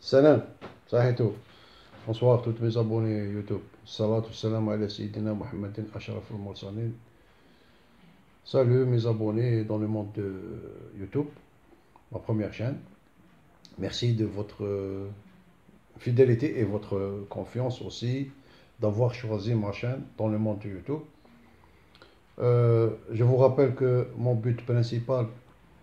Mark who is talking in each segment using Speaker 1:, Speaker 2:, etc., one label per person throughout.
Speaker 1: Salam, Sahitou. Bonsoir tous mes abonnés YouTube. Salatu salam ala Sayyidina Muhammadin Ashraful Mursalin. Salut mes abonnés dans le monde de YouTube, ma première chaîne. Merci de votre fidélité et votre confiance aussi d'avoir choisi ma chaîne dans le monde de YouTube. Je vous rappelle que mon but principal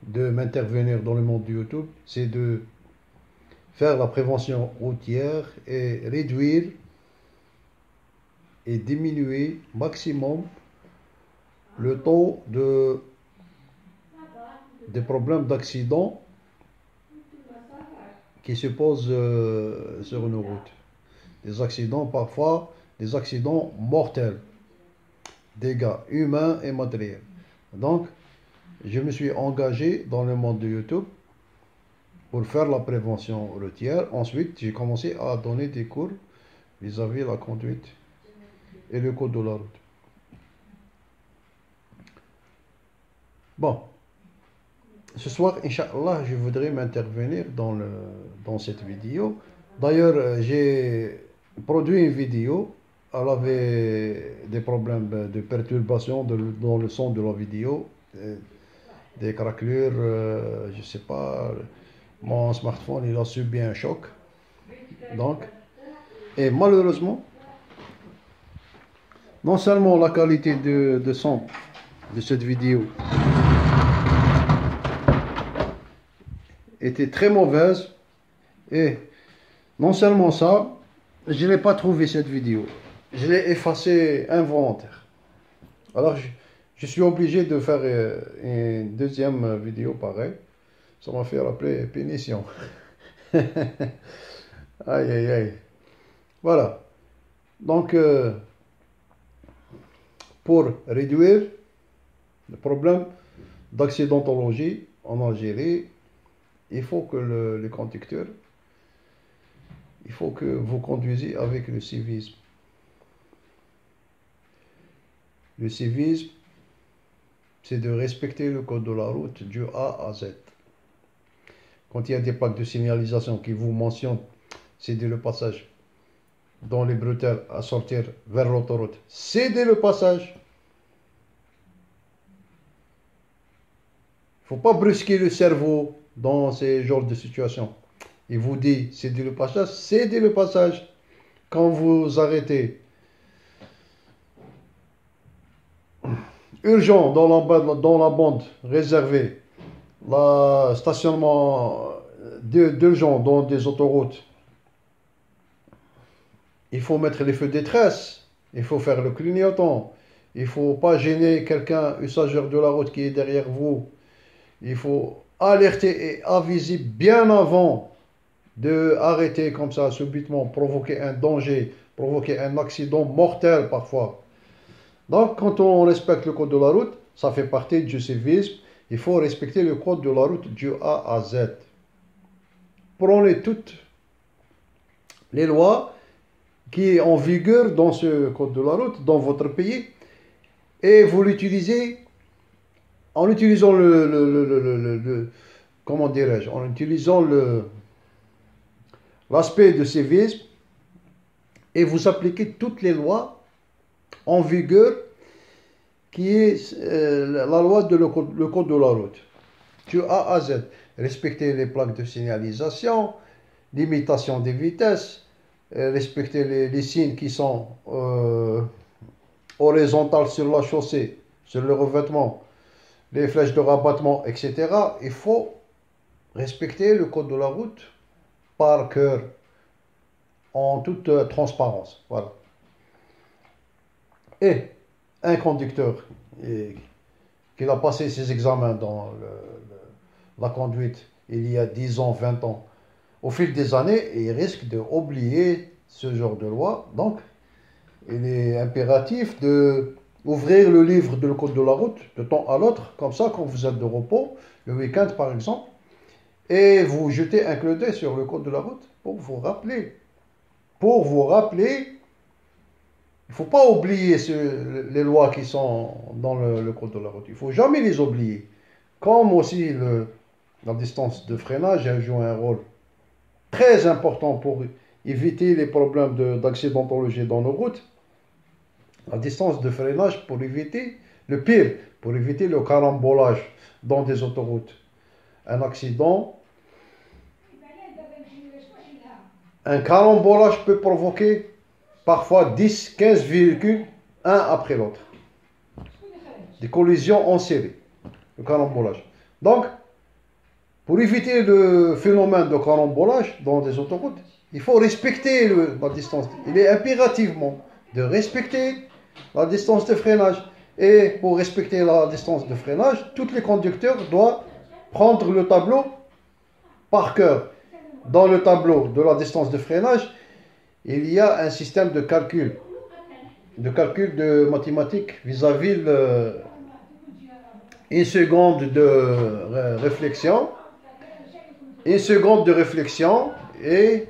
Speaker 1: de m'intervenir dans le monde de YouTube, c'est de faire la prévention routière et réduire et diminuer maximum le taux des problèmes d'accident qui se posent sur nos routes. Des accidents parfois, des accidents mortels, dégâts humains et matériels. Donc, je me suis engagé dans le monde de YouTube pour faire la prévention routière. Ensuite, j'ai commencé à donner des cours vis-à-vis de la conduite et le code de la route. Bon, ce soir, Inch'Allah, je voudrais m'intervenir dans cette vidéo. D'ailleurs, j'ai produit une vidéo. Elle avait des problèmes de perturbation dans le son de la vidéo, des craquelures, je ne sais pas. Mon smartphone, il a subi un choc. Donc, et malheureusement, non seulement la qualité de son de cette vidéo était très mauvaise, et non seulement ça, je n'ai pas trouvé cette vidéo. Je l'ai effacée involontaire. Alors, je suis obligé de faire une deuxième vidéo pareille. Ça m'a fait rappeler pénition. Aïe, aïe, aïe. Voilà. Donc, pour réduire le problème d'accidentologie en Algérie, il faut que les conducteurs, il faut que vous conduisez avec le civisme. Le civisme, c'est de respecter le code de la route du A à Z. Quand il y a des plaques de signalisation qui vous mentionnent, cédez le passage dans les bretelles à sortir vers l'autoroute, cédez le passage. Il ne faut pas brusquer le cerveau dans ces genres de situations. Il vous dit cédez le passage, cédez le passage. Quand vous arrêtez urgent dans la bande réservée, le stationnement d'urgence dans des autoroutes, il faut mettre les feux de détresse, il faut faire le clignotant, il ne faut pas gêner quelqu'un, usager de la route qui est derrière vous. Il faut alerter et aviser bien avant de arrêter comme ça subitement, provoquer un danger, provoquer un accident mortel parfois. Donc quand on respecte le code de la route, ça fait partie du civisme. Il faut respecter le code de la route du A à Z. Prenez toutes les lois qui sont en vigueur dans ce code de la route, dans votre pays, et vous l'utilisez en utilisant comment dirais-je, en utilisant l'aspect de civisme, et vous appliquez toutes les lois en vigueur qui est la loi de le code de la route, du A à Z. Respecter les plaques de signalisation, limitation des vitesses, respecter les signes qui sont horizontales sur la chaussée, sur le revêtement, les flèches de rabattement, etc. Il faut respecter le code de la route par cœur, en toute transparence. Voilà. Et un conducteur qui a passé ses examens dans la conduite il y a 10 ans, 20 ans, au fil des années, il risque d'oublier ce genre de loi. Donc, il est impératif d'ouvrir le livre de le code de la route de temps à l'autre, comme ça, quand vous êtes de repos, le week-end par exemple, et vous jetez un clin d'œil sur le code de la route pour vous rappeler. Pour vous rappeler, il ne faut pas oublier les lois qui sont dans le code de la route. Il ne faut jamais les oublier. Comme aussi la distance de freinage, elle joue un rôle très important pour éviter les problèmes d'accidentologie dans nos routes. La distance de freinage pour éviter le pire, pour éviter le carambolage dans des autoroutes. Un accident, un carambolage peut provoquer parfois 10, 15 véhicules, un après l'autre. Des collisions en série, le carambolage. Donc, pour éviter le phénomène de carambolage dans des autoroutes, il faut respecter la distance. Il est impérativement de respecter la distance de freinage. Et pour respecter la distance de freinage, tous les conducteurs doivent prendre le tableau par cœur. Dans le tableau de la distance de freinage, il y a un système de calcul de mathématiques vis-à-vis une seconde de réflexion, et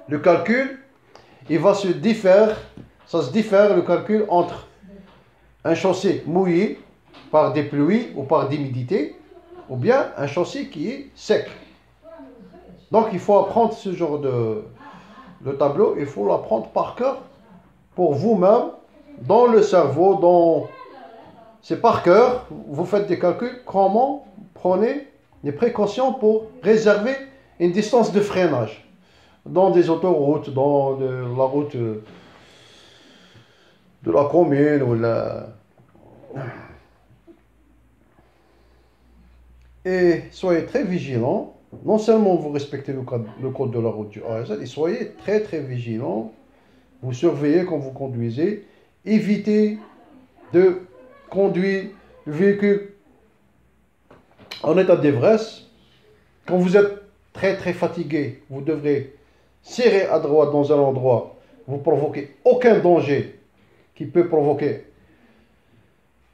Speaker 1: le calcul, ça se diffère le calcul entre un chaussée mouillé par des pluies ou par d'humidité, ou bien un chaussée qui est sec. Donc il faut apprendre ce genre de tableau, il faut l'apprendre par cœur pour vous-même, dans le cerveau, c'est par cœur, vous faites des calculs, comment prenez des précautions pour réserver une distance de freinage dans des autoroutes, dans la route de la commune ou Et soyez très vigilants. Non seulement vous respectez le code de la route du A à Z, et soyez très très vigilants. Vous surveillez quand vous conduisez. Évitez de conduire le véhicule en état d'ivresse. Quand vous êtes très très fatigué, vous devrez serrer à droite dans un endroit. Vous provoquez aucun danger qui peut provoquer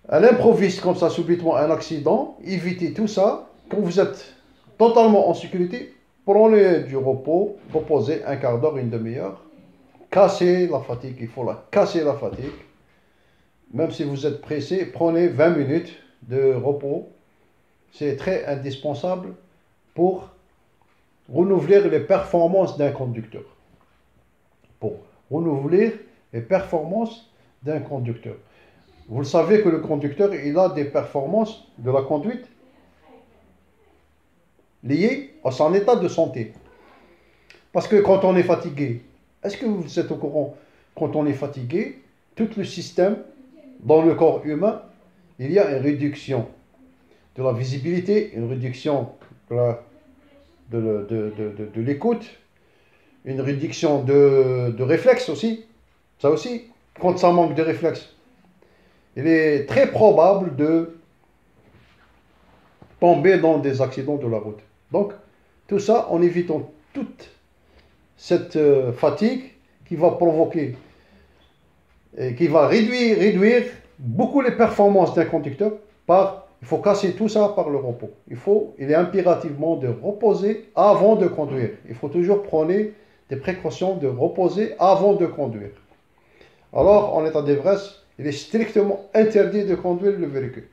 Speaker 1: à l'improviste comme ça subitement un accident. Évitez tout ça. Quand vous êtes totalement en sécurité, prenez du repos, reposez un quart d'heure, une demi-heure. Cassez la fatigue, il faut casser la fatigue. Même si vous êtes pressé, prenez 20 minutes de repos. C'est très indispensable pour renouveler les performances d'un conducteur. Pour renouveler les performances d'un conducteur. Vous le savez que le conducteur, il a des performances de la conduite liées à son état de santé. Parce que quand on est fatigué, est-ce que vous êtes au courant, quand on est fatigué, tout le système dans le corps humain, il y a une réduction de la visibilité, une réduction de l'écoute, une réduction de réflexes aussi. Ça aussi, quand ça manque de réflexes, il est très probable de tomber dans des accidents de la route. Donc, tout ça en évitant toute cette fatigue qui va provoquer et qui va réduire beaucoup les performances d'un conducteur. Il faut casser tout ça par le repos. Il est impérativement de reposer avant de conduire. Il faut toujours prendre des précautions de reposer avant de conduire. Alors, en état d'ivresse, il est strictement interdit de conduire le véhicule.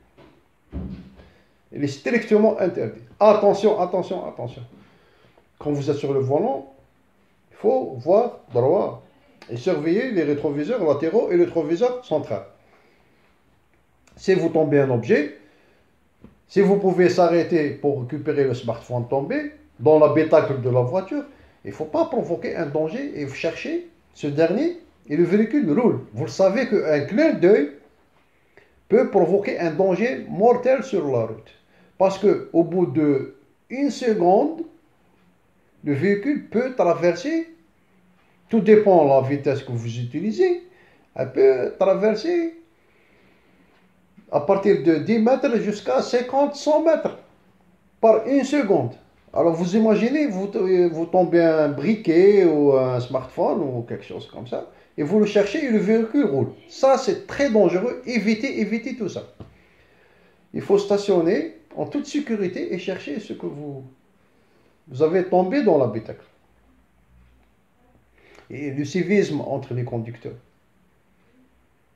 Speaker 1: Il est strictement interdit. Attention, attention, attention. Quand vous êtes sur le volant, il faut voir droit et surveiller les rétroviseurs latéraux et le rétroviseur central. Si vous tombez un objet, si vous pouvez s'arrêter pour récupérer le smartphone tombé dans l'habitacle de la voiture, il ne faut pas provoquer un danger et chercher ce dernier et le véhicule roule. Vous le savez qu'un clin d'œil peut provoquer un danger mortel sur la route. Parce qu'au bout d'une seconde, le véhicule peut traverser, tout dépend de la vitesse que vous utilisez, elle peut traverser à partir de 10 mètres jusqu'à 50, 100 mètres par une seconde. Alors vous imaginez, vous tombez un briquet ou un smartphone ou quelque chose comme ça, et vous le cherchez et le véhicule roule. Ça, c'est très dangereux. Évitez tout ça. Il faut stationner en toute sécurité et chercher ce que vous avez tombé dans l'habitacle. Et le civisme entre les conducteurs.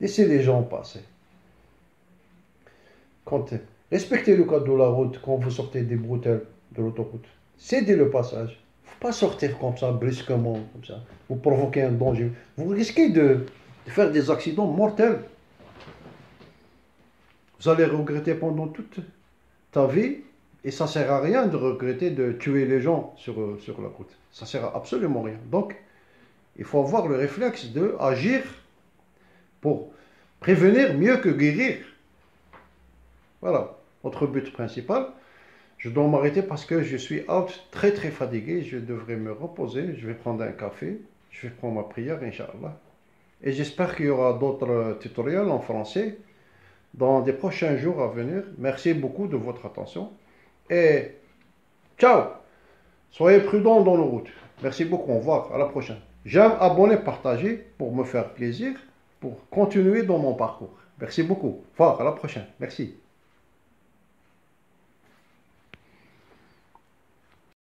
Speaker 1: Laissez les gens passer. Respectez le code de la route quand vous sortez des bretelles de l'autoroute. Cédez le passage. Faut pas sortir comme ça, brusquement, comme ça. Vous provoquez un danger. Vous risquez de faire des accidents mortels. Vous allez regretter pendant toute ta vie. Et ça ne sert à rien de regretter de tuer les gens sur la route. Ça ne sert à absolument rien. Donc, il faut avoir le réflexe d'agir pour prévenir mieux que guérir. Voilà, notre but principal. Je dois m'arrêter parce que je suis out, très très fatigué. Je devrais me reposer. Je vais prendre un café. Je vais prendre ma prière, Inch'Allah. Et j'espère qu'il y aura d'autres tutoriels en français dans des prochains jours à venir. Merci beaucoup de votre attention. Et ciao! Soyez prudents dans nos routes. Merci beaucoup. Au revoir. À la prochaine. J'aime abonner, partager pour me faire plaisir, pour continuer dans mon parcours. Merci beaucoup. Au revoir. À la prochaine. Merci.